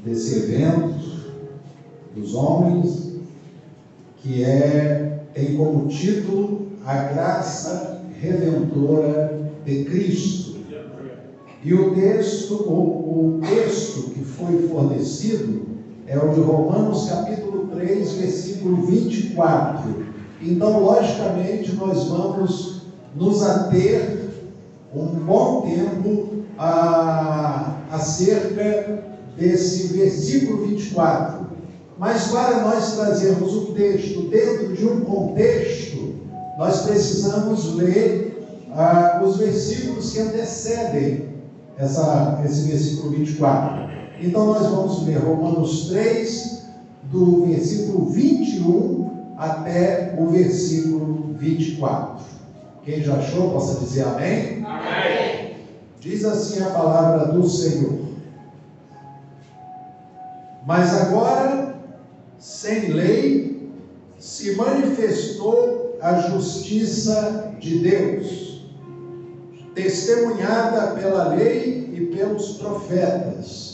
desse evento dos homens, que tem como título A Graça Redentora de Cristo. E o texto que foi fornecido é o de Romanos capítulo 3, versículo 24. Então, logicamente, nós vamos nos ater um bom tempo acerca desse versículo 24. Mas para nós trazermos o texto dentro de um contexto, nós precisamos ler os versículos que antecedem esse versículo 24. Então nós vamos ler Romanos 3, do versículo 21 até o versículo 24. Quem já achou, possa dizer amém? Amém. Diz assim a palavra do Senhor: mas agora, sem lei, se manifestou a justiça de Deus, testemunhada pela lei e pelos profetas.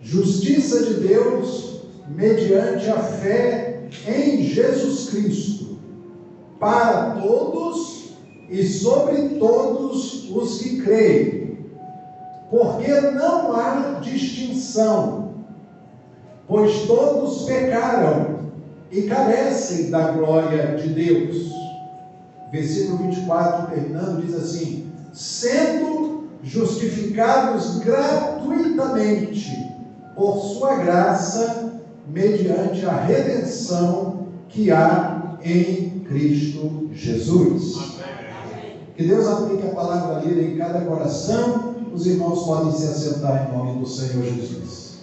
Justiça de Deus mediante a fé em Jesus Cristo, para todos e sobre todos os que creem, porque não há distinção, pois todos pecaram e carecem da glória de Deus. Versículo 24, terminando, diz assim: sendo justificados gratuitamente por sua graça, mediante a redenção que há em Cristo Jesus. Amém. Que Deus aplique a palavra lida em cada coração. Os irmãos podem se assentar em nome do Senhor Jesus.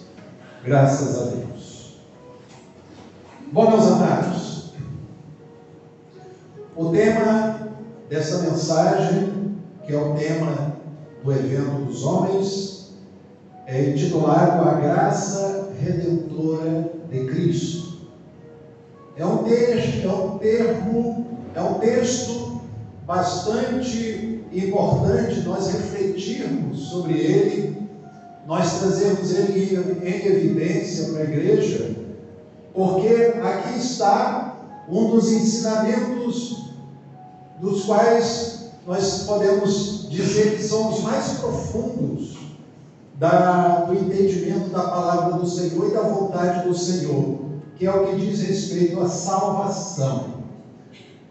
Graças a Deus. Bom, meus amados, o tema dessa mensagem, que é o tema do evento dos homens, é intitulado A Graça Redentora de Cristo. É um texto bastante importante nós refletirmos sobre ele, nós trazemos ele em evidência para a igreja, porque aqui está um dos ensinamentos dos quais nós podemos dizer que são os mais profundos do entendimento da palavra do Senhor e da vontade do Senhor, que é o que diz respeito à salvação.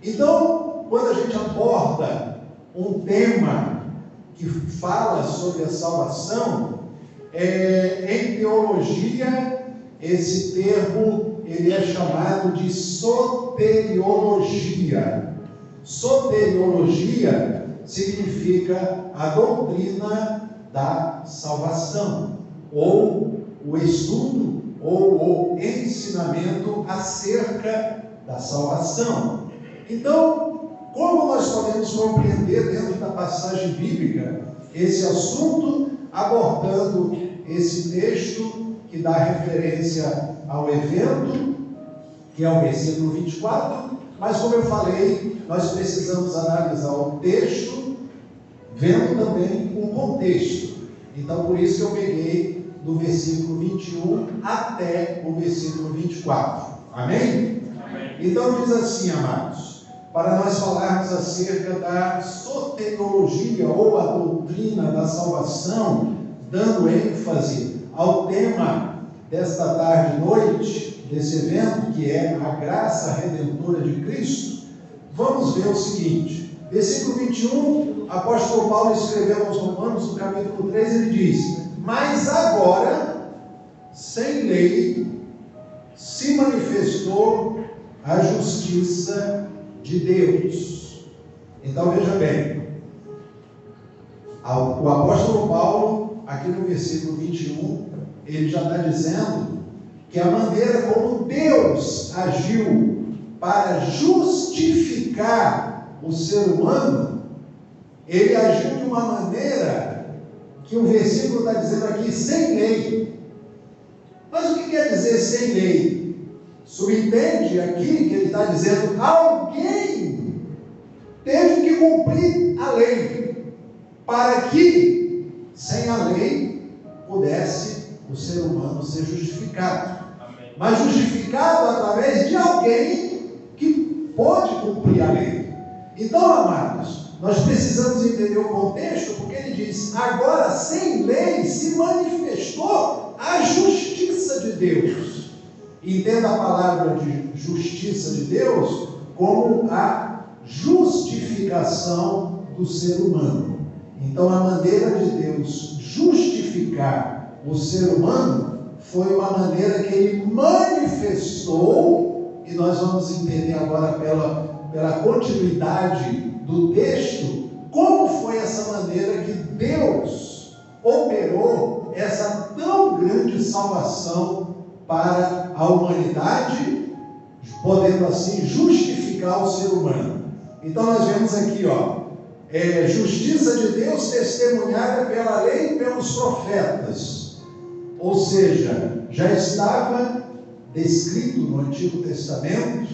Então, quando a gente aborda um tema que fala sobre a salvação, em teologia, esse termo ele é chamado de soteriologia. Soteriologia significa a doutrina da salvação, ou o estudo, ou o ensinamento acerca da salvação. Então, como nós podemos compreender dentro da passagem bíblica esse assunto, abordando esse texto que dá referência ao evento, que é o versículo 24, mas como eu falei, nós precisamos analisar o texto, vendo também o contexto. Então, por isso que eu peguei do versículo 21 até o versículo 24. Amém? Amém. Então, diz assim, amados, para nós falarmos acerca da soteriologia, ou a doutrina da salvação, dando ênfase ao tema desta tarde e noite, desse evento, que é a graça redentora de Cristo, vamos ver o seguinte. Versículo 21, apóstolo Paulo escreveu aos Romanos, no capítulo 3, ele diz: mas agora, sem lei, se manifestou a justiça de Deus. Então veja bem, o apóstolo Paulo, aqui no versículo 21, ele já está dizendo que a maneira como Deus agiu para justificar o ser humano, ele agiu de uma maneira que o versículo está dizendo aqui, sem lei. Mas o que quer dizer sem lei? Subentende aqui que ele está dizendo, alguém teve que cumprir a lei, para que, sem a lei, pudesse o ser humano ser justificado. Amém. Mas justificado através de alguém que pode cumprir a lei. Então, amados, nós precisamos entender o contexto, porque ele diz: agora sem lei se manifestou a justiça de Deus. Entenda a palavra de justiça de Deus como a justificação do ser humano. Então, a maneira de Deus justificar o ser humano foi uma maneira que ele manifestou, e nós vamos entender agora pela continuidade do texto, como foi essa maneira que Deus operou essa tão grande salvação para a humanidade, podendo assim justificar o ser humano. Então nós vemos aqui, justiça de Deus testemunhada pela lei e pelos profetas. Ou seja, já estava descrito no Antigo Testamento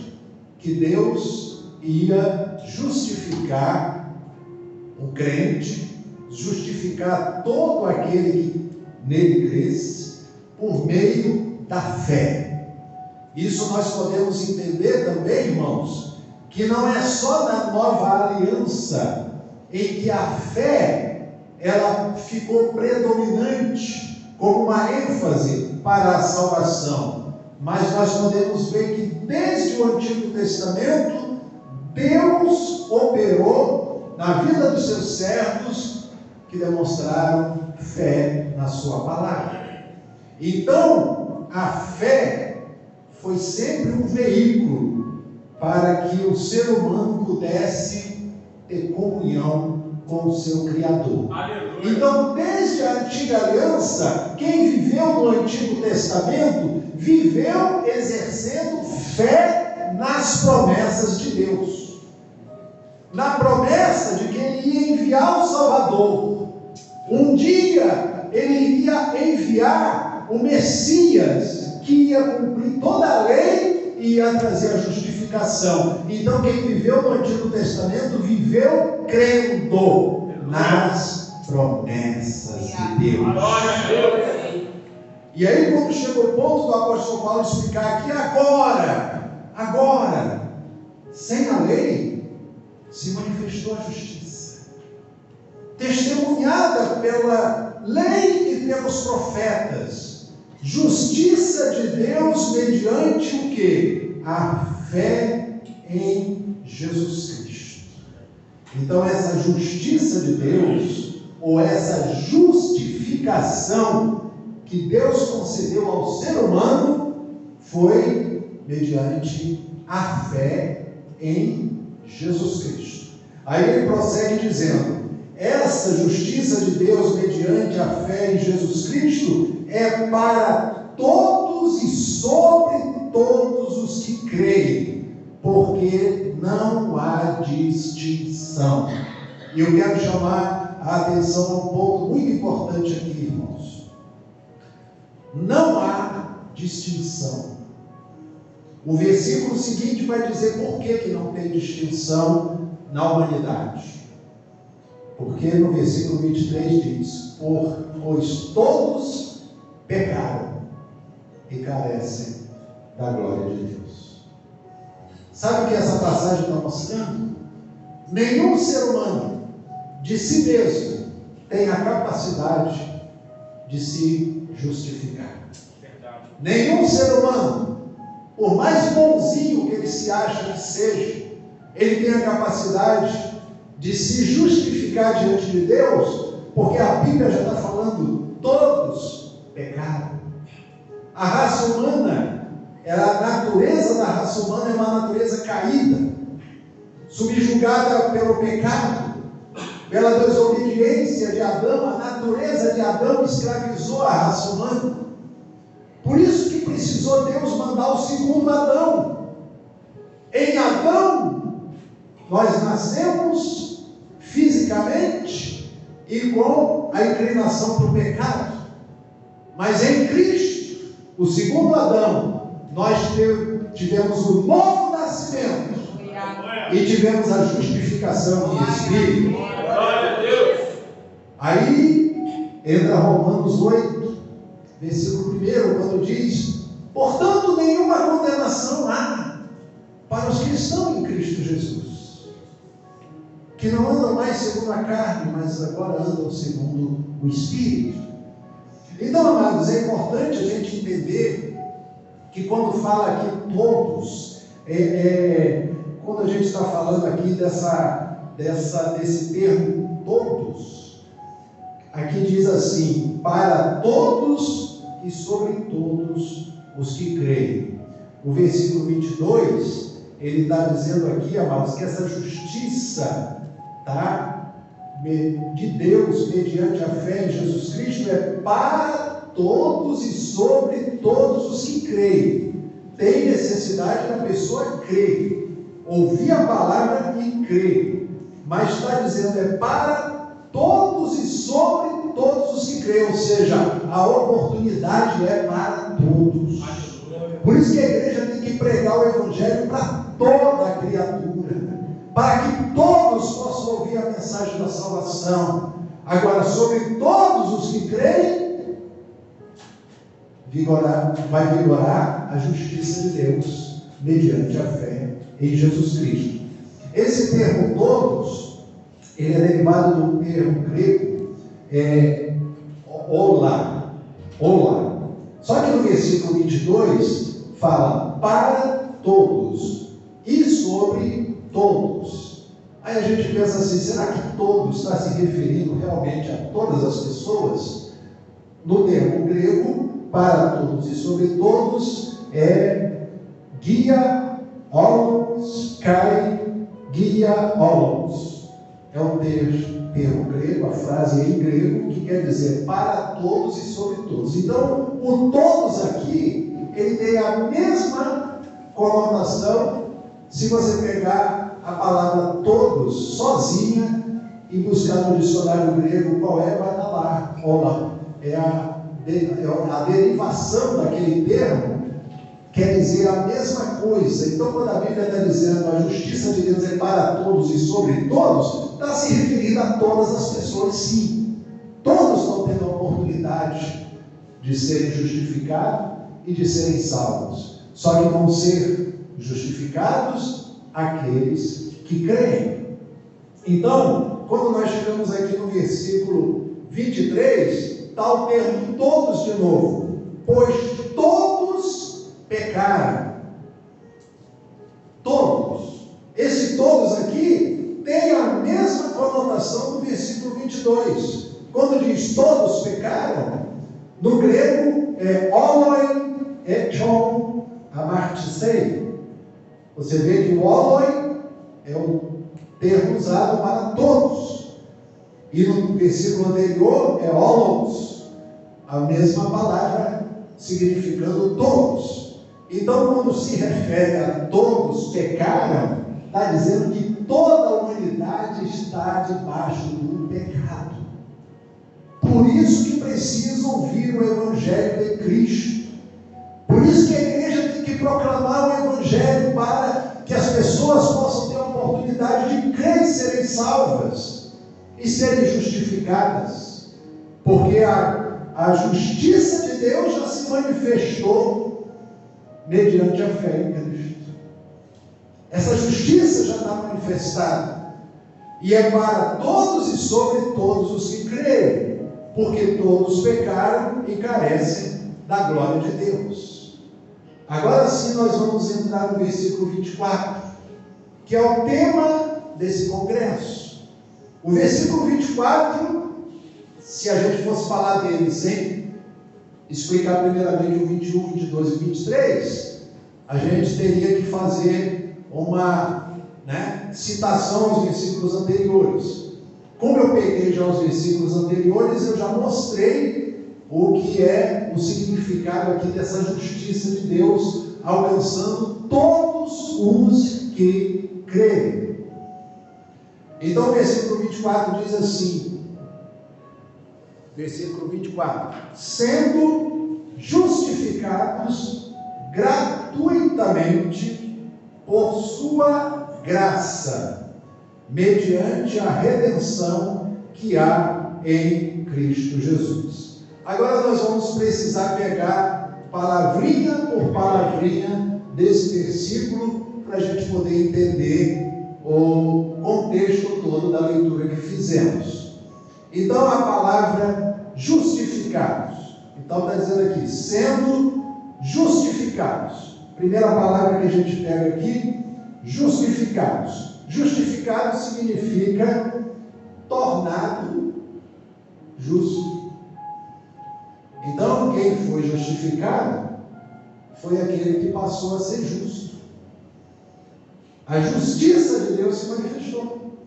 que Deus ia justificar o crente, justificar todo aquele que nele cresce, por meio da fé. Isso nós podemos entender também, irmãos, que não é só na nova aliança em que a fé ela ficou predominante como uma ênfase para a salvação, mas nós podemos ver que desde o Antigo Testamento Deus operou na vida dos seus servos que demonstraram fé na sua palavra. Então, a fé foi sempre um veículo para que o ser humano pudesse ter comunhão com o seu Criador. Aleluia. Então, desde a antiga aliança, quem viveu no Antigo Testamento, viveu exercendo fé nas promessas de Deus. Na promessa de que Ele ia enviar o Salvador. Um dia, Ele iria enviar o Messias, que ia cumprir toda a lei e ia trazer a justificação. Então, quem viveu no Antigo Testamento, viveu crendo nas promessas de Deus. E aí, quando chegou o ponto do apóstolo Paulo explicar que agora, sem a lei, se manifestou a justiça, testemunhada pela lei e pelos profetas, justiça de Deus mediante o quê? A fé em Jesus Cristo. Então essa justiça de Deus, ou essa justificação que Deus concedeu ao ser humano, foi mediante a fé em Jesus Cristo. Aí ele prossegue dizendo: essa justiça de Deus mediante a fé em Jesus Cristo é para todos e sobre todos os que creem, porque não há distinção. E eu quero chamar a atenção a um ponto muito importante aqui, irmãos. Não há distinção. O versículo seguinte vai dizer por que não tem distinção na humanidade. Porque no versículo 23 diz: pois todos pecaram e carecem da glória de Deus. Sabe o que essa passagem está mostrando? Nenhum ser humano de si mesmo tem a capacidade de se justificar. Verdade. Nenhum ser humano, por mais bonzinho que ele se ache que seja, ele tem a capacidade de se justificar diante de Deus, porque a Bíblia já está falando: todos pecaram. A raça humana, a natureza da raça humana é uma natureza caída, subjugada pelo pecado, pela desobediência de Adão. A natureza de Adão escravizou a raça humana. Por isso que precisou Deus mandar o segundo Adão. Em Adão, nós nascemos fisicamente e com a inclinação para o pecado. Mas em Cristo, o segundo Adão, nós tivemos o novo nascimento e tivemos a justificação do Espírito. Glória a Deus. Aí entra Romanos 8, versículo 1, quando diz: portanto, nenhuma condenação há para os que estão em Cristo Jesus, que não andam mais segundo a carne, mas agora andam segundo o Espírito. Então, amados, é importante a gente entender que quando fala aqui todos, quando a gente está falando aqui desse termo todos, aqui diz assim: para todos e sobre todos os que creem. O versículo 22, ele está dizendo aqui, amados, que essa justiça, de Deus, mediante a fé em Jesus Cristo, é para todos e sobre todos os que creem. Tem necessidade da pessoa crer, ouvir a palavra e crer, mas está dizendo é para todos e sobre todos os que creem, ou seja, a oportunidade é para todos. Por isso que a igreja tem que pregar o Evangelho para toda a criatura, para que todos possam ouvir a mensagem da salvação. Agora, sobre todos os que creem, vai vigorar a justiça de Deus, mediante a fé em Jesus Cristo. Esse termo todos, ele é derivado do termo grego, olá. Só que no versículo 22, fala para todos e sobre todos. Aí a gente pensa assim: será que todos está se referindo realmente a todas as pessoas? No termo grego, para todos e sobre todos, é guia olos, kai guia olos. É um termo grego, a frase é em grego, que quer dizer para todos e sobre todos. Então, o todos aqui, ele tem a mesma conotação se você pegar a palavra todos sozinha e buscar no dicionário grego qual vai estar lá. Olá, é a derivação daquele termo, quer dizer a mesma coisa. Então, quando a Bíblia está dizendo a justiça de Deus é para todos e sobre todos, está se referindo a todas as pessoas, sim. Todos estão tendo a oportunidade de serem justificados e de serem salvos. Só que vão ser justificados aqueles que creem. Então, quando nós chegamos aqui no versículo 23, está o termo todos de novo, pois todos pecaram. Todos. Esse todos aqui tem a mesma conotação do versículo 22. Quando diz todos pecaram, no grego é oloi eton amartisei. Você vê que o oloi é o termo usado para todos. E no versículo anterior é olos, a mesma palavra significando todos. Então, quando se refere a todos pecaram, está dizendo que toda a humanidade está debaixo do pecado. Por isso que precisa ouvir o Evangelho de Cristo. Por isso que a igreja tem que proclamar o Evangelho para que as pessoas possam ter a oportunidade de crer e serem salvas e serem justificadas, porque a justiça de Deus já se manifestou mediante a fé em Cristo. Essa justiça já está manifestada, e é para todos e sobre todos os que creem, porque todos pecaram e carecem da glória de Deus. Agora sim nós vamos entrar no versículo 24, que é o tema desse congresso. O versículo 24, se a gente fosse falar dele sem explicar primeiramente o 21, 22 e 23, a gente teria que fazer uma citação aos versículos anteriores. Como eu peguei já os versículos anteriores, eu já mostrei o que é o significado aqui dessa justiça de Deus, alcançando todos os que creem. Então o versículo 24 diz assim, versículo 24: sendo justificados gratuitamente por sua graça, mediante a redenção que há em Cristo Jesus. Agora nós vamos precisar pegar palavrinha por palavrinha desse versículo para a gente poder entender o contexto todo da leitura que fizemos. Então a palavra justificados. Então está dizendo aqui, sendo justificados. Primeira palavra que a gente pega aqui, justificados. Justificado significa tornado justo. Então, quem foi justificado foi aquele que passou a ser justo. A justiça de Deus se manifestou.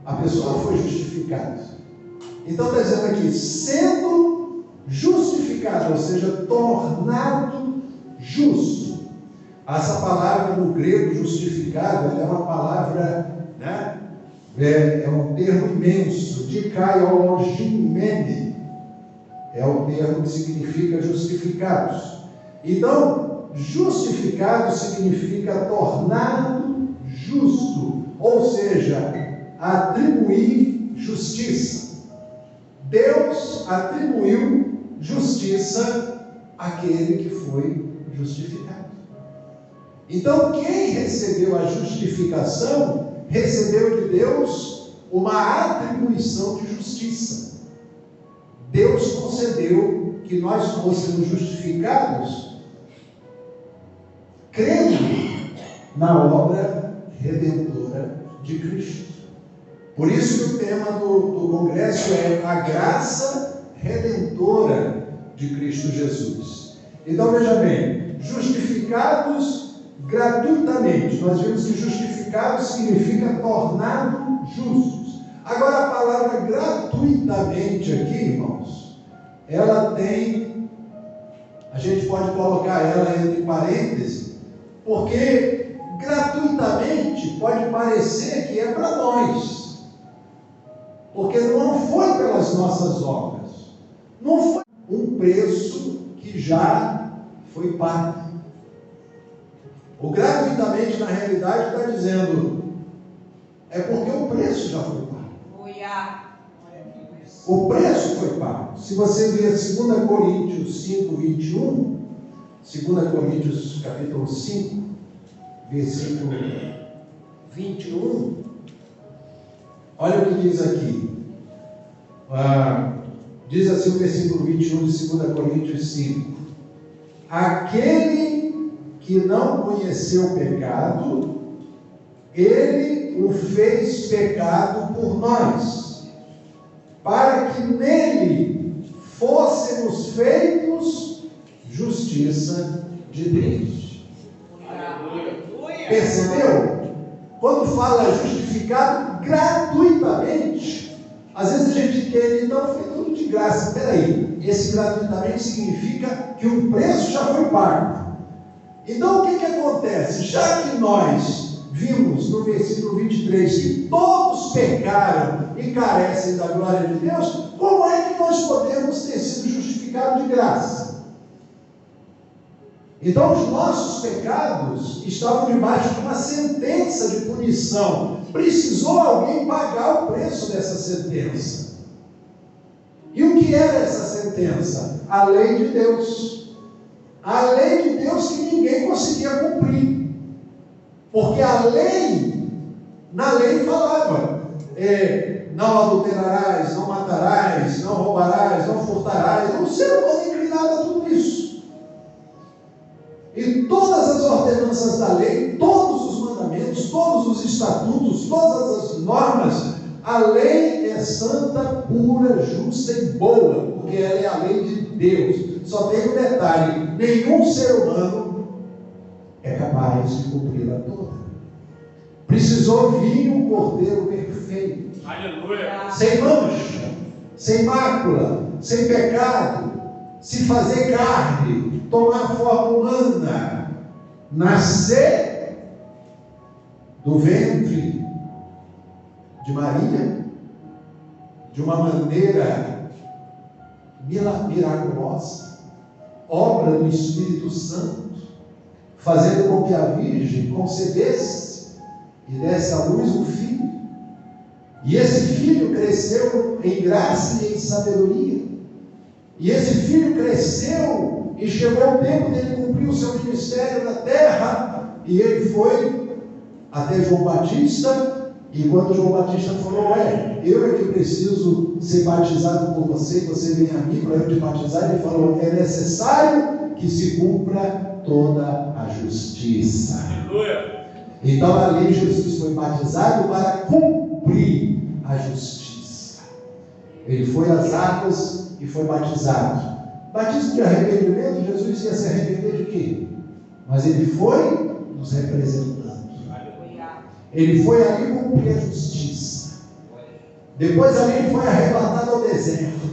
A pessoa foi justificada. Então, está dizendo aqui, sendo justificado, ou seja, tornado justo. Essa palavra no grego, justificado, é uma palavra, é um termo imenso, dikaiologimene, é o termo que significa justificados. Então, justificado significa tornado justo, ou seja, atribuir justiça. Deus atribuiu justiça àquele que foi justificado. Então, quem recebeu a justificação, recebeu de Deus uma atribuição de justiça. Deus concedeu que nós fôssemos justificados crendo na obra redentora de Cristo. Por isso que o tema do congresso é a graça redentora de Cristo Jesus. Então veja bem, justificados gratuitamente. Nós vimos que justificado significa tornado justos. Agora a palavra gratuitamente aqui, irmãos, ela tem, a gente pode colocar ela entre parênteses, porque gratuitamente pode parecer que é para nós, porque não foi pelas nossas obras, não foi um preço que já foi pago. O gratuitamente, na realidade, está dizendo, é porque o preço já foi pago. O preço foi pago. Se você ver 2 Coríntios 5, 21, 2 Coríntios capítulo 5, versículo 21, olha o que diz aqui. Diz assim o versículo 21 de 2 Coríntios 5. Aquele que não conheceu o pecado, ele o fez pecado por nós, para que nele fôssemos feitos justiça de Deus. Percebeu? Quando fala justificado gratuitamente, às vezes a gente quer, então foi tudo de graça. Espera aí, esse gratuitamente significa que o preço já foi pago. Então o que acontece? Já que nós vimos no versículo 23 que todos pecaram e carecem da glória de Deus, como é que nós podemos ter sido justificados de graça? Então os nossos pecados estavam debaixo de uma sentença de punição. Precisou alguém pagar o preço dessa sentença. E o que era essa sentença? A lei de Deus. A lei de Deus que ninguém conseguia cumprir. Porque a lei, na lei falava, não adulterarás, não matarás, não roubarás, não furtarás. O ser humano é inclinado a tudo isso. E todas as ordenanças da lei, todos os mandamentos, todos os estatutos, todas as normas, a lei é santa, pura, justa e boa, porque ela é a lei de Deus. Só tem um detalhe: nenhum ser humano é capaz de cumpri-la toda. Precisou vir um cordeiro perfeito, aleluia, sem mancha, sem mácula, sem pecado, se fazer carne, tomar forma humana, nascer do ventre de Maria, de uma maneira miraculosa, obra do Espírito Santo, fazendo com que a Virgem concebesse e desse à luz um filho. E esse filho cresceu em graça e em sabedoria. E esse filho cresceu e chegou o tempo dele cumprir o seu ministério na terra. E ele foi até João Batista. E quando João Batista falou: eu é que preciso ser batizado por você, você vem a mim para eu te batizar, ele falou: é necessário que se cumpra toda a justiça. Aleluia. Então ali Jesus foi batizado para cumprir a justiça. Ele foi às águas e foi batizado. Batismo de arrependimento, Jesus ia se arrepender de quê? Mas ele foi nos representando. Ele foi ali cumprir a justiça. Depois ali ele foi arrebatado ao deserto.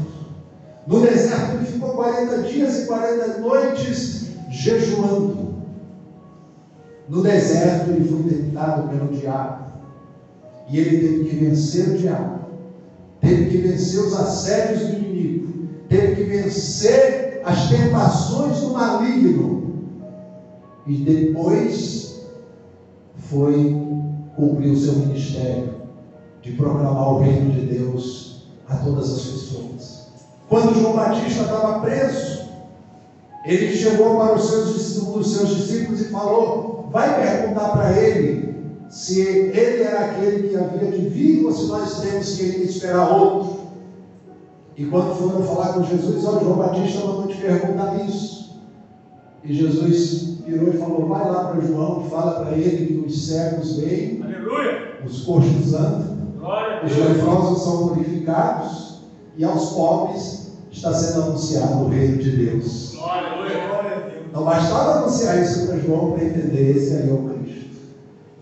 No deserto ele ficou 40 dias e 40 noites jejuando. No deserto ele foi tentado pelo diabo. E ele teve que vencer o diabo. Teve que vencer os assédios do inimigo. Teve que vencer as tentações do maligno. E depois foi cumprir o seu ministério de proclamar o reino de Deus a todas as pessoas. Quando João Batista estava preso, ele chegou para os seus discípulos e falou: vai perguntar para ele se ele era aquele que havia de vir ou se nós temos que esperar outro. E quando foram falar com Jesus: olha, João Batista mandou te perguntar isso. E Jesus virou e falou: vai lá para João e fala para ele que os cegos veem, aleluia, os coxos andam, os leprosos são purificados e aos pobres está sendo anunciado o reino de Deus. Aleluia. Não bastava anunciar isso para João para entender: esse aí é o Cristo,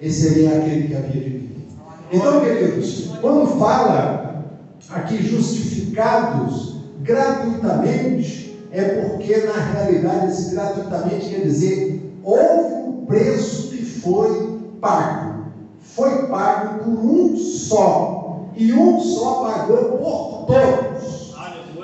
esse aí é aquele que havia de vir. Então, queridos, quando fala aqui justificados gratuitamente, é porque na realidade esse gratuitamente quer dizer houve um preço que foi pago. Foi pago por um só, e um só pagou por todos.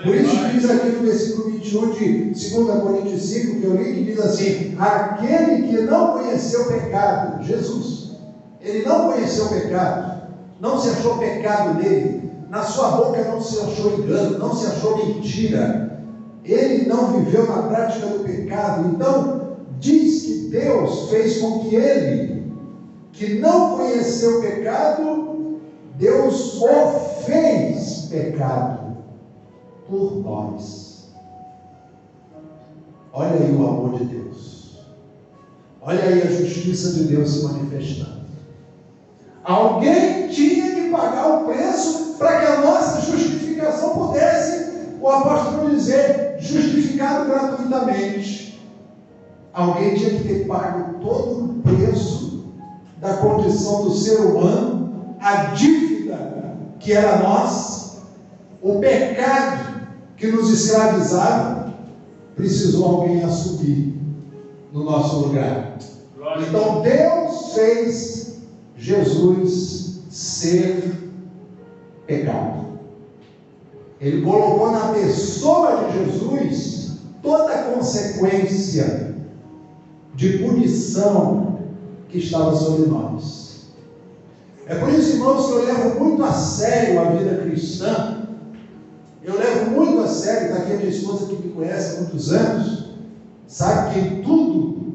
Por isso que diz aqui no versículo 21 de 2 Coríntios 5, que eu li, que diz assim: aquele que não conheceu pecado, Jesus, ele não conheceu pecado, não se achou pecado dele, na sua boca não se achou engano, não se achou mentira. Ele não viveu na prática do pecado. Então, diz que Deus fez com que ele, que não conheceu o pecado, Deus o fez pecado por nós. Olha aí o amor de Deus. Olha aí a justiça de Deus se manifestando. Alguém tinha que pagar o preço para que a nossa justificação pudesse, o apóstolo dizer, justificado gratuitamente. Alguém tinha que ter pago todo o preço da condição do ser humano, a dívida que era nossa, o pecado que nos escravizava. Precisou alguém assumir no nosso lugar. Então Deus fez Jesus ser pecado. Ele colocou na pessoa de Jesus toda a consequência de punição que estava sobre nós. É por isso, irmãos, que eu levo muito a sério a vida cristã. Eu levo muito a sério, está aqui a minha esposa que me conhece há muitos anos, sabe que tudo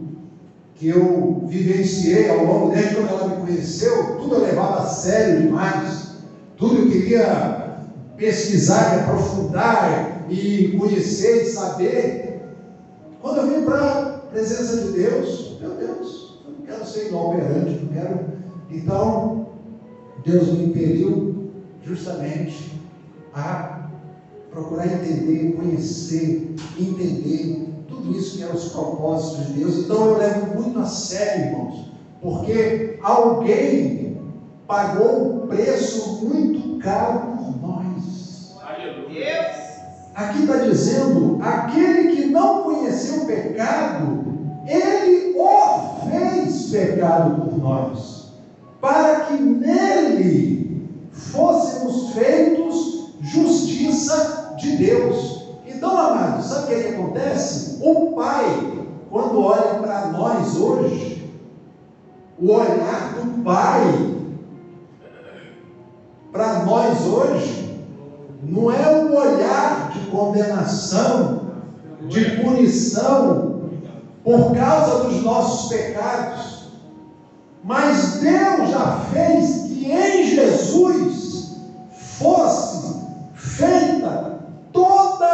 que eu vivenciei ao longo, desde quando ela me conheceu, tudo eu levava a sério demais, tudo eu queria pesquisar, aprofundar e conhecer e saber. Quando eu vim para a presença de Deus, meu Deus, eu não quero ser inoperante, não quero. Então, Deus me impeliu justamente a procurar entender, conhecer, entender tudo isso que eram os propósitos de Deus. Então eu levo muito a sério, irmãos, porque alguém pagou um preço muito caro por nós. Aleluia. Aqui está dizendo: aquele que não conheceu o pecado, ele o fez pecado por nós, para que nele fôssemos feitos justiça de Deus. Então, amados, sabe o que acontece? O Pai, quando olha para nós hoje, o olhar do Pai para nós hoje não é um olhar de condenação, de punição por causa dos nossos pecados, mas Deus já fez que em Jesus fosse feita toda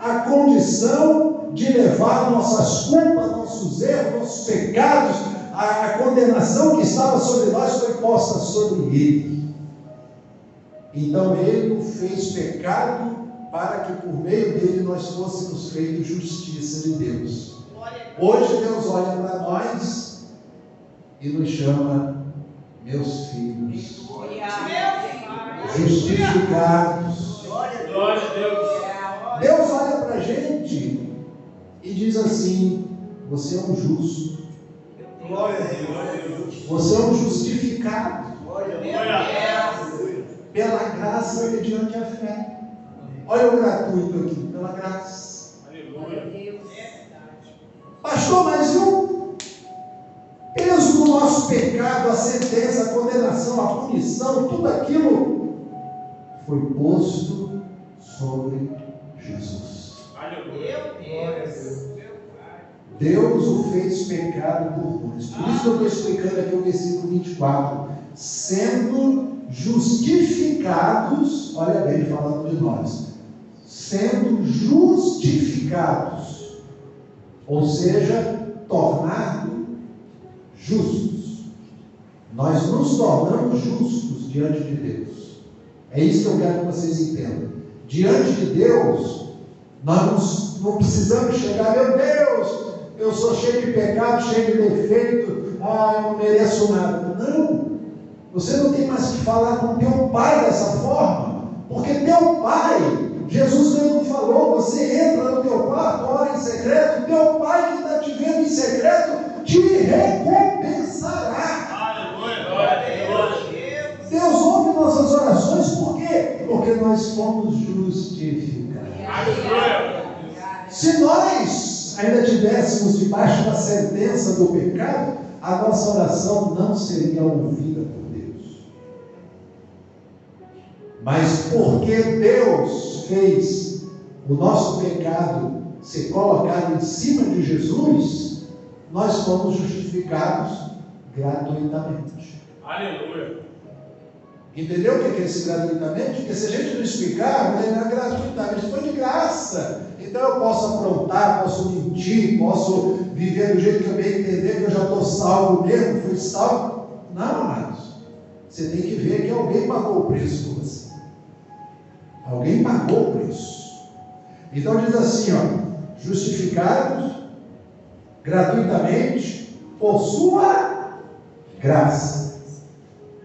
a condição de levar nossas culpas, nossos erros, nossos pecados, a condenação que estava sobre nós foi posta sobre Ele. Então Ele o fez pecado para que por meio dele nós fôssemos feitos justiça de Deus. Hoje Deus olha para nós e nos chama meus filhos, justificados. Glória a Deus. Deus olha para a gente e diz assim: você é um justo, Glória a Deus. você é um justificado Glória a Deus. pela graça mediante a fé. Olha o gratuito aqui, pela graça. Aleluia. Pastor, mas e o peso do nosso pecado, a sentença, a condenação, a punição, tudo aquilo foi posto sobre Jesus. Aleluia. Deus o fez pecado por nós. Por isso que eu estou explicando aqui o versículo 24. Sendo justificados, olha bem, falando de nós, sendo justificados, ou seja, tornados justos. Nós nos tornamos justos diante de Deus. É isso que eu quero que vocês entendam. Diante de Deus, nós não precisamos chegar, meu Deus, eu sou cheio de pecado, cheio de defeito, eu não mereço nada. Não, você não tem mais que falar com teu pai dessa forma, porque teu pai, Jesus mesmo falou, você entra no teu quarto, ora em secreto, teu pai que está te vendo em secreto, te recompensará. Deus ouve nossas orações, por quê? Porque nós fomos justificados. Se nós ainda estivéssemos debaixo da sentença do pecado, a nossa oração não seria ouvida por Deus. Mas porque Deus fez o nosso pecado ser colocado em cima de Jesus, nós fomos justificados gratuitamente. Aleluia. Entendeu o que é esse gratuitamente? Porque se a gente não explicar, não é gratuitamente, foi de graça. Então eu posso aprontar, posso mentir, posso viver do jeito que eu bem entender, que eu já estou salvo mesmo, fui salvo. Não, amados. Você tem que ver que alguém pagou o preço por você. Alguém pagou o preço. Então diz assim, justificados gratuitamente por sua graça.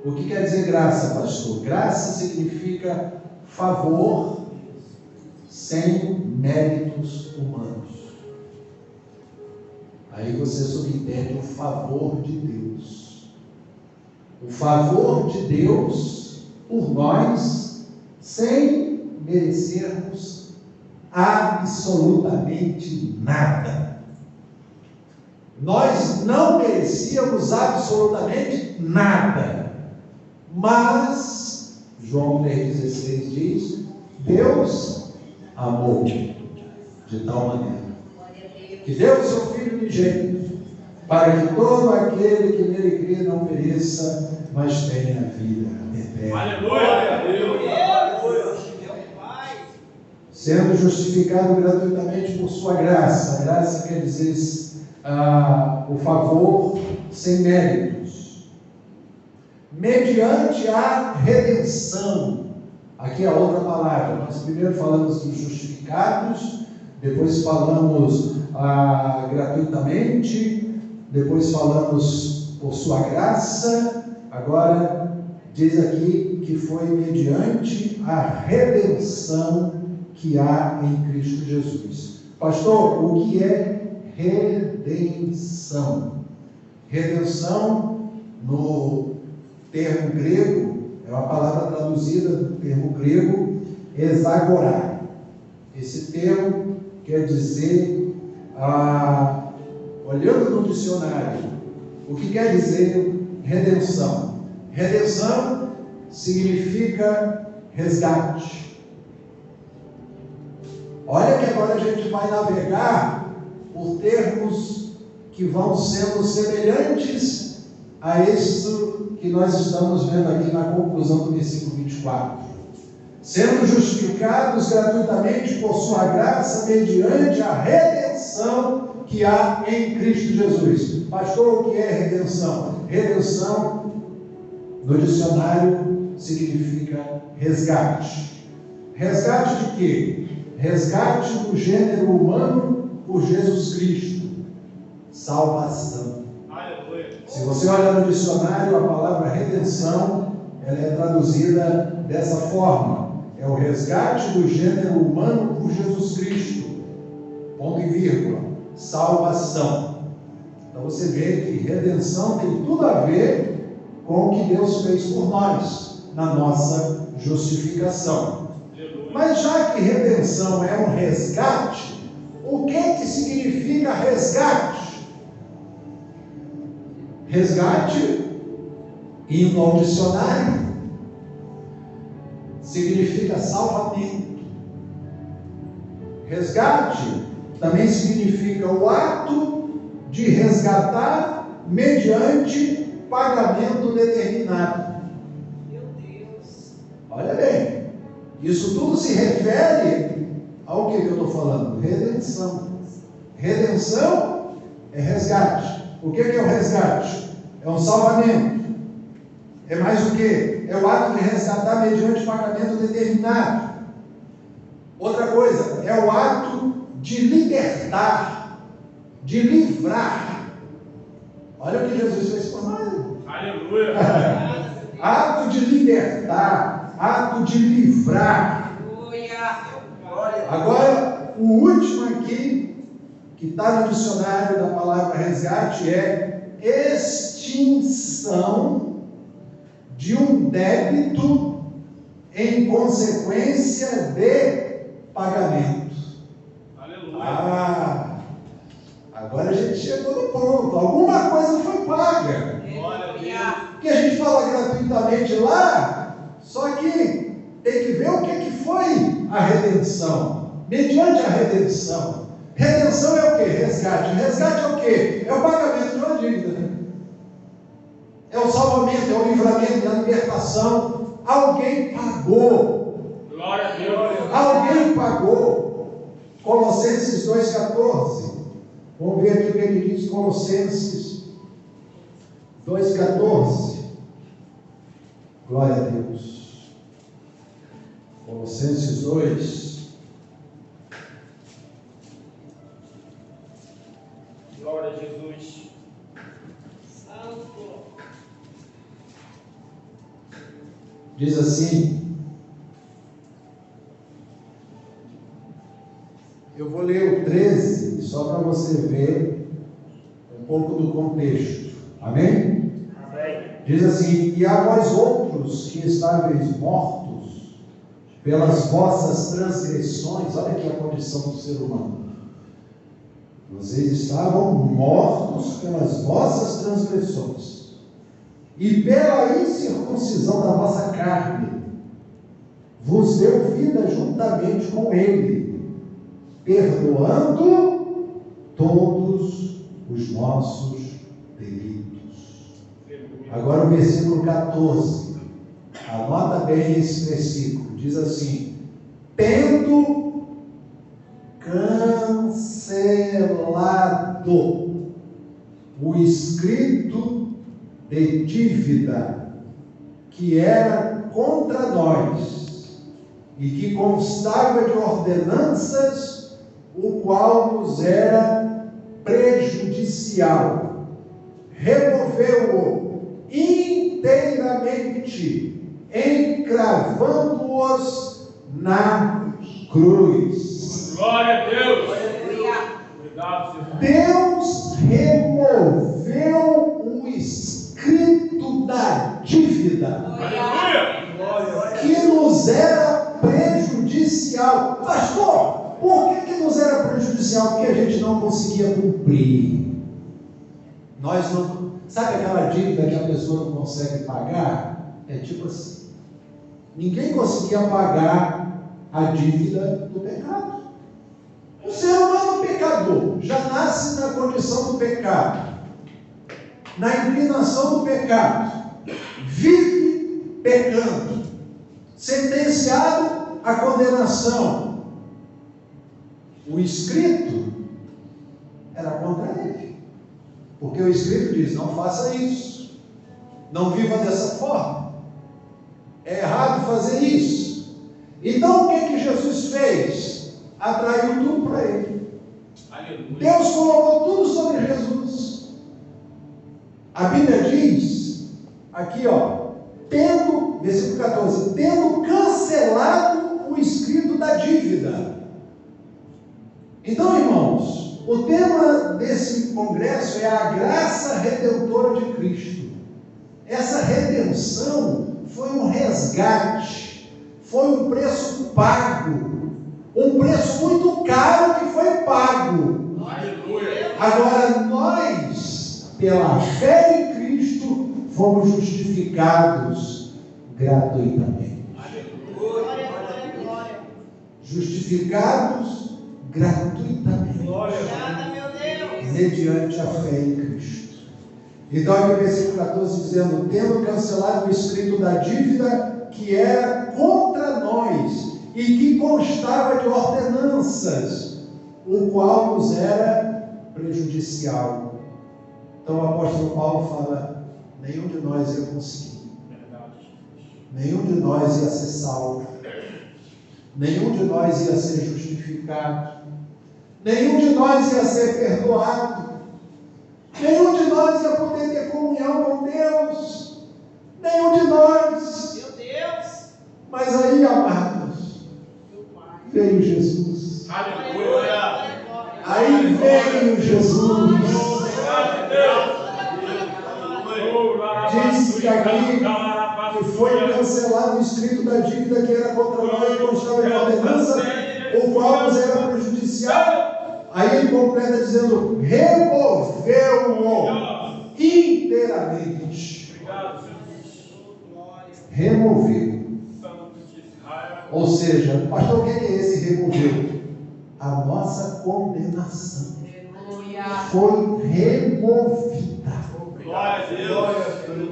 O que quer dizer graça, pastor? Graça significa favor sem méritos humanos. Aí você subentende o favor de Deus. O favor de Deus por nós, sem merecermos absolutamente nada. Nós não merecíamos absolutamente nada. Mas, João 3,16 diz, Deus amou de tal maneira que deu o seu Filho unigênito, para que todo aquele que nele crê não pereça, mas tenha a vida eterna. Aleluia. Sendo justificado gratuitamente por sua graça. A graça quer dizer o favor sem méritos. Mediante a redenção. Aqui é a outra palavra. Nós primeiro falamos dos justificados, depois falamos gratuitamente, depois falamos por sua graça. Agora diz aqui que foi mediante a redenção que há em Cristo Jesus. Pastor, o que é redenção? Redenção, no termo grego, é uma palavra traduzida do termo grego, exagorar. Esse termo quer dizer, olhando no dicionário, o que quer dizer redenção? Redenção significa resgate, Olha que agora a gente vai navegar por termos que vão sendo semelhantes a isso que nós estamos vendo aqui na conclusão do versículo 24. Sendo justificados gratuitamente por sua graça, mediante a redenção que há em Cristo Jesus. Pastor, o que é redenção? Redenção, no dicionário, significa resgate. Resgate de quê? Resgate do gênero humano por Jesus Cristo. Salvação. Se você olhar no dicionário, a palavra redenção, ela é traduzida dessa forma. É o resgate do gênero humano por Jesus Cristo. Ponto e vírgula. Salvação. Então você vê que redenção tem tudo a ver com o que Deus fez por nós, na nossa justificação. Mas já que redenção é um resgate, o que significa resgate? Resgate, indo ao dicionário, significa salvamento. Resgate também significa o ato de resgatar mediante pagamento determinado. Meu Deus. Olha bem, isso tudo se refere ao que eu estou falando? Redenção. Redenção é resgate. O que é o resgate? É um salvamento. É mais o que? É o ato de resgatar mediante pagamento determinado. Outra coisa, é o ato de libertar, de livrar. Olha o que Jesus fez por nós. Aleluia. Ato de libertar, ato de livrar. Agora, o último aqui, que está no dicionário da palavra resgate, é extinção de um débito em consequência de pagamento. Aleluia. Agora a gente chegou no ponto. Alguma coisa foi paga. Porque a gente fala gratuitamente lá, só que tem que ver o que foi a redenção. Mediante a redenção. Redenção é o quê? Resgate. Resgate é o quê? É o pagamento de uma dívida. É o salvamento, é o livramento, é a libertação. Alguém pagou. Glória a Deus. Alguém pagou. Colossenses 2,14. Vamos ver aqui o que ele diz, Colossenses 2,14. Glória a Deus. Colossenses 2. Glória a Jesus. Diz assim, eu vou ler o 13, só para você ver um pouco do contexto, amém? Amém. Diz assim, e a vós outros que estáveis mortos pelas vossas transgressões, olha aqui a condição do ser humano, vocês estavam mortos pelas vossas transgressões, e pela incircuncisão da vossa carne, vos deu vida juntamente com ele, perdoando todos os nossos delitos. Agora o versículo 14, anota bem esse versículo, diz assim, tendo cancelado o escrito de dívida que era contra nós e que constava de ordenanças, o qual nos era prejudicial, removeu-o inteiramente, encravando-os na cruz. Glória a Deus. Obrigado, Senhor. Deus removeu o escrito da dívida Aleluia. que nos era prejudicial. Pastor, por que nos era prejudicial? Porque a gente não conseguia cumprir. Nós não. Sabe aquela dívida que a pessoa não consegue pagar? É tipo assim: ninguém conseguia pagar a dívida do pecado. servo já nasce na condição do pecado, na inclinação do pecado, vive pecando, sentenciado à condenação. O escrito era contra ele, porque o escrito diz: não faça isso, não viva dessa forma, é errado fazer isso. Então o que Jesus fez? Atraiu tudo para ele. Aleluia. Deus colocou tudo sobre Jesus. A Bíblia diz aqui, versículo 14, tendo cancelado o escrito da dívida. Então, irmãos, o tema desse congresso é a graça redentora de Cristo. Essa redenção foi um resgate, foi um preço pago, um preço muito caro que foi pago. Aleluia. Agora nós, pela fé em Cristo, fomos justificados gratuitamente. Aleluia. Justificados gratuitamente. Glória, mediante a fé em Cristo. Então aqui o versículo 14 dizendo: tendo cancelado o escrito da dívida que era contra nós e que constava de ordenanças, o qual nos era prejudicial. Então o apóstolo Paulo fala: nenhum de nós ia conseguir, nenhum de nós ia ser salvo, nenhum de nós ia ser justificado, nenhum de nós ia ser perdoado, nenhum de nós ia poder ter comunhão com Deus, nenhum de nós. Meu Deus! Mas aí, amados, veio Jesus. Aleluia! Aí veio Jesus. Diz que aqui que foi cancelado o escrito da dívida que era contra nós e constava de ordenança, o qual nos era prejudicial. Aí ele completa dizendo: removeu-o inteiramente. Removeu. Ou seja, pastor, o que é esse removeu? A nossa condenação foi removida. Glória a Deus.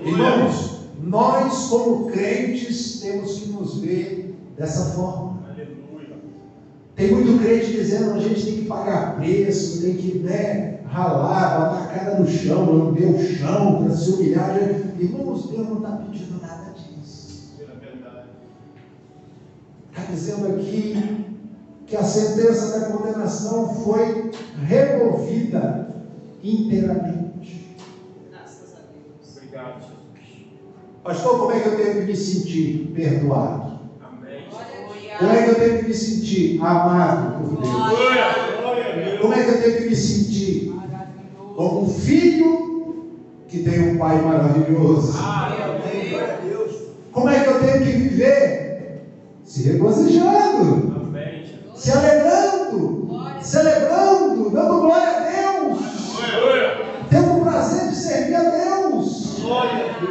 Irmãos, nós como crentes temos que nos ver dessa forma. Aleluia. Tem muito crente dizendo: a gente tem que pagar preço, tem que ralar, botar a cara no chão, lamber o chão para se humilhar. Irmãos, Deus não está pedindo nada disso. Está dizendo aqui que a sentença da condenação foi removida inteiramente. Graças a Deus. Obrigado, Jesus. Pastor, como é que eu tenho que me sentir perdoado? Amém. Como é que eu tenho que me sentir amado por Deus? Como é que eu tenho que me sentir como um filho que tem um pai maravilhoso? Como é que eu tenho que viver? Se regozijando, se alegrando, celebrando, dando glória a Deus, tendo o prazer de servir a Deus,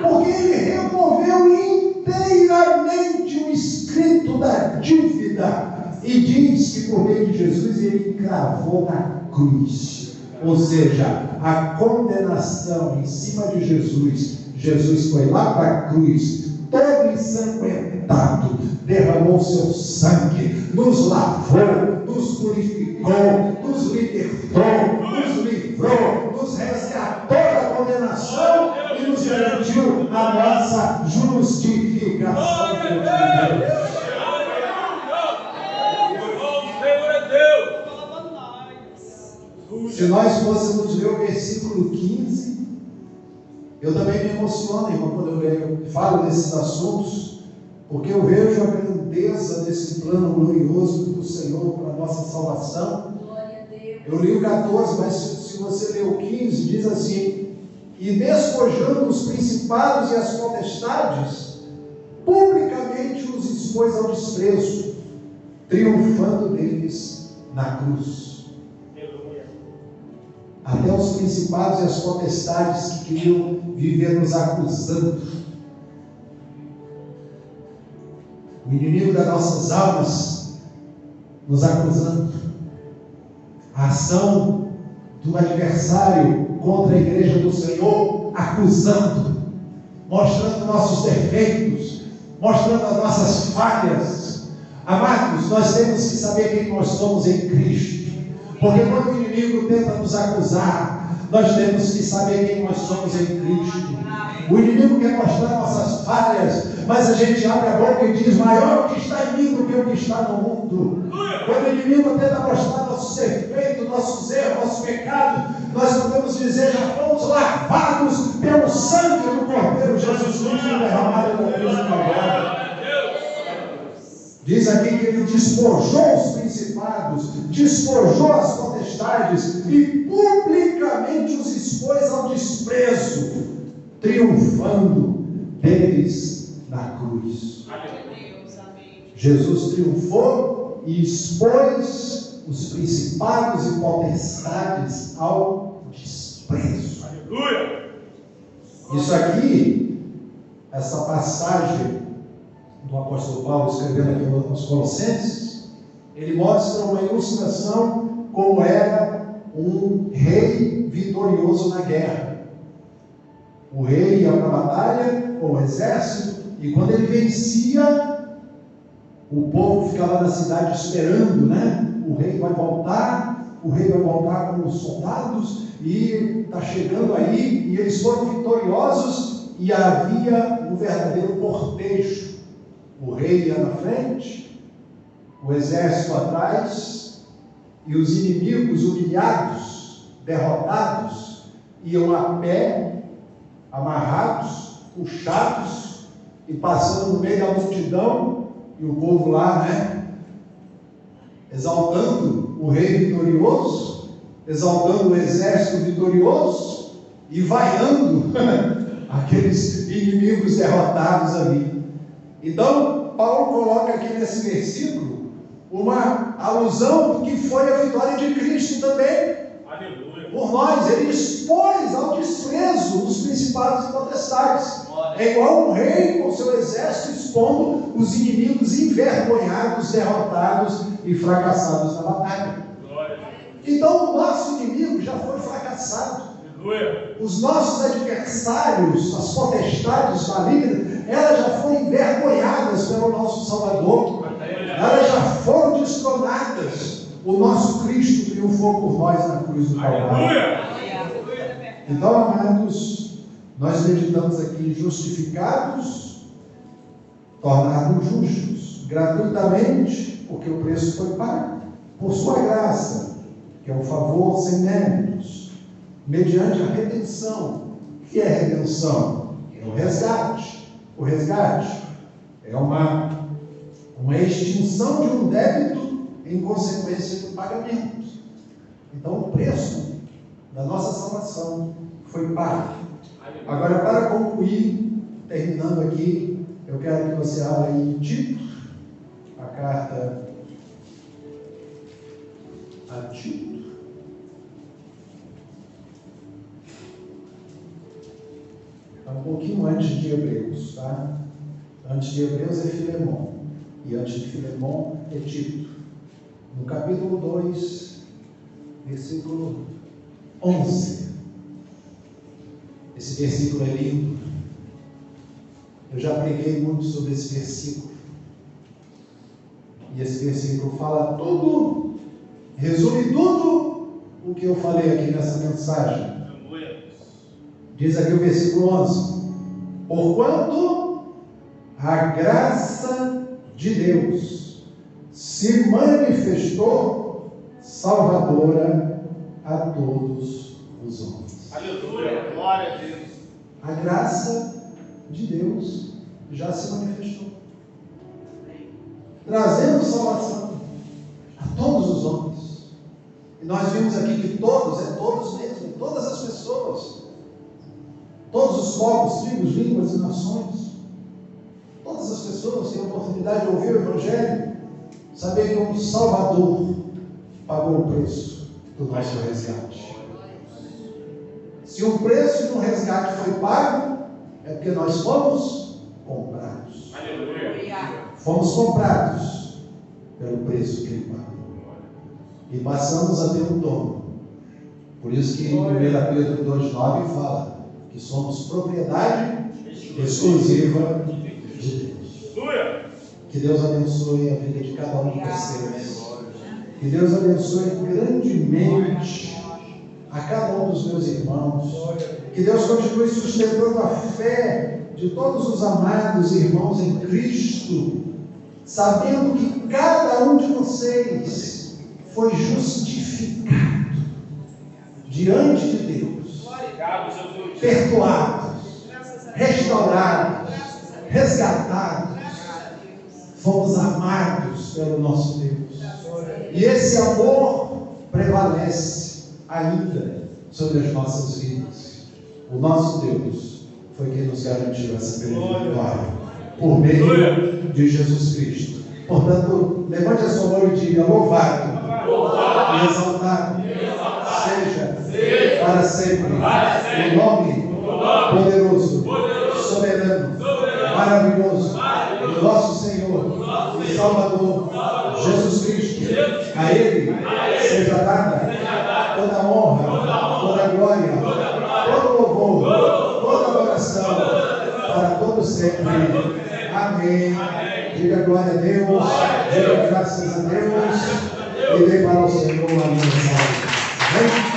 porque Ele removeu inteiramente o escrito da dívida e diz que por meio de Jesus Ele cravou na cruz. Ou seja, a condenação em cima de Jesus foi lá para a cruz, todo ensanguentado, derramou seu sangue, nos lavou, nos purificou, nos libertou, nos livrou, nos resgatou da condenação e nos garantiu a nossa justificação. Se nós fôssemos ver o versículo 15, eu também me emociono, irmão, quando eu falo desses assuntos, porque eu vejo a grandeza desse plano glorioso do Senhor para a nossa salvação. Eu li o 14, mas se você ler o 15, diz assim: e despojando os principados e as potestades, publicamente os expôs ao desprezo, triunfando deles na cruz. Até os principados e as potestades que queriam viver nos acusando. O inimigo das nossas almas nos acusando. A ação do adversário contra a igreja do Senhor, acusando, mostrando nossos defeitos, mostrando as nossas falhas. Amados, nós temos que saber quem nós somos em Cristo, porque quando o inimigo tenta nos acusar, nós temos que saber quem nós somos em Cristo. O inimigo quer mostrar nossas falhas, mas a gente abre a boca e diz: maior o que está em mim do que o que está no mundo. Quando o inimigo tenta mostrar nossos defeitos, nossos erros, nossos pecados, nós podemos dizer: já fomos lavados pelo sangue do Cordeiro Jesus Cristo derramado na cruz do Calvário. Diz aqui que ele despojou os principados, despojou as potestades e publicamente os expôs ao desprezo, triunfando deles na cruz. Jesus triunfou e expôs os principados e potestades ao desprezo. Aleluia! Isso aqui, essa passagem do apóstolo Paulo escrevendo aqui aos Colossenses, ele mostra uma ilustração como era um rei vitorioso na guerra. O rei ia para a batalha com o exército, e quando ele vencia, o povo ficava na cidade esperando, né? O rei vai voltar com os soldados, e está chegando aí, e eles foram vitoriosos, e havia um verdadeiro cortejo. O rei ia na frente, o exército atrás, e os inimigos humilhados, derrotados, iam a pé, amarrados, puxados, e passando no meio da multidão, e o povo lá, né, exaltando o rei vitorioso, exaltando o exército vitorioso, e vaiando aqueles inimigos derrotados ali. Então, Paulo coloca aqui nesse versículo uma alusão do que foi a vitória de Cristo também. Aleluia! Por nós. Ele expôs ao desprezo os principados e potestades. É igual um rei com seu exército expondo os inimigos envergonhados, derrotados e fracassados na batalha. Então o nosso inimigo já foi fracassado. Os nossos adversários, as potestades malignas, elas já foram envergonhadas pelo nosso Salvador. Elas já foram destronadas. O nosso Cristo triunfou por nós na cruz do Calvário. Então, amados, nós meditamos aqui: justificados, tornados justos, gratuitamente, porque o preço foi pago, por sua graça, que é um favor sem méritos, mediante a redenção. O que é redenção? É o resgate. O resgate é uma extinção de um débito em consequência do pagamento. Então, o preço da nossa salvação foi pago. Agora, para concluir, terminando aqui, eu quero que você abra aí Tito, a carta a Tito. Está um pouquinho antes de Hebreus, tá? Antes de Hebreus é Filemon, e antes de Filemon é Tito. No capítulo 2, versículo 11. Esse versículo é lindo. Eu já preguei muito sobre esse versículo. E esse versículo fala tudo, resume tudo o que eu falei aqui nessa mensagem. Diz aqui o versículo 11: porquanto a graça de Deus se manifestou salvadora a todos os homens. Aleluia, glória a Deus. A graça de Deus já se manifestou, trazendo salvação a todos os homens. E nós vimos aqui que todos, é todos mesmo, todas as pessoas, todos os povos, tribos, línguas e nações, todas as pessoas têm a oportunidade de ouvir o Evangelho, saber que um Salvador pagou o preço do nosso resgate. Se o preço de um resgate foi pago, é porque nós fomos comprados. Aleluia. Fomos comprados pelo preço que ele pagou. e passamos a ter um dono. Por isso que em 1 Pedro 2,9 fala que somos propriedade exclusiva de Deus. Que Deus abençoe a vida de cada um de vocês. Que Deus abençoe grandemente a cada um dos meus irmãos. Que Deus continue sustentando a fé de todos os amados irmãos em Cristo, sabendo que cada um de vocês foi justificado diante de Deus, perdoados, restaurados, resgatados, fomos amados pelo nosso Deus. E esse amor prevalece ainda sobre as nossas vidas. O nosso Deus foi quem nos garantiu essa vitória por meio de Jesus Cristo. Portanto, levante a sua mão e diga: louvado e exaltado seja para sempre o nome poderoso, soberano, maravilhoso do nosso Senhor e Salvador Jesus Cristo. A Ele seja dada toda a honra, toda a glória, todo o louvor, toda a adoração para todos sempre. Amém. Diga glória a Deus, diga graças a Deus e dê para o Senhor a minha salvação. Amém.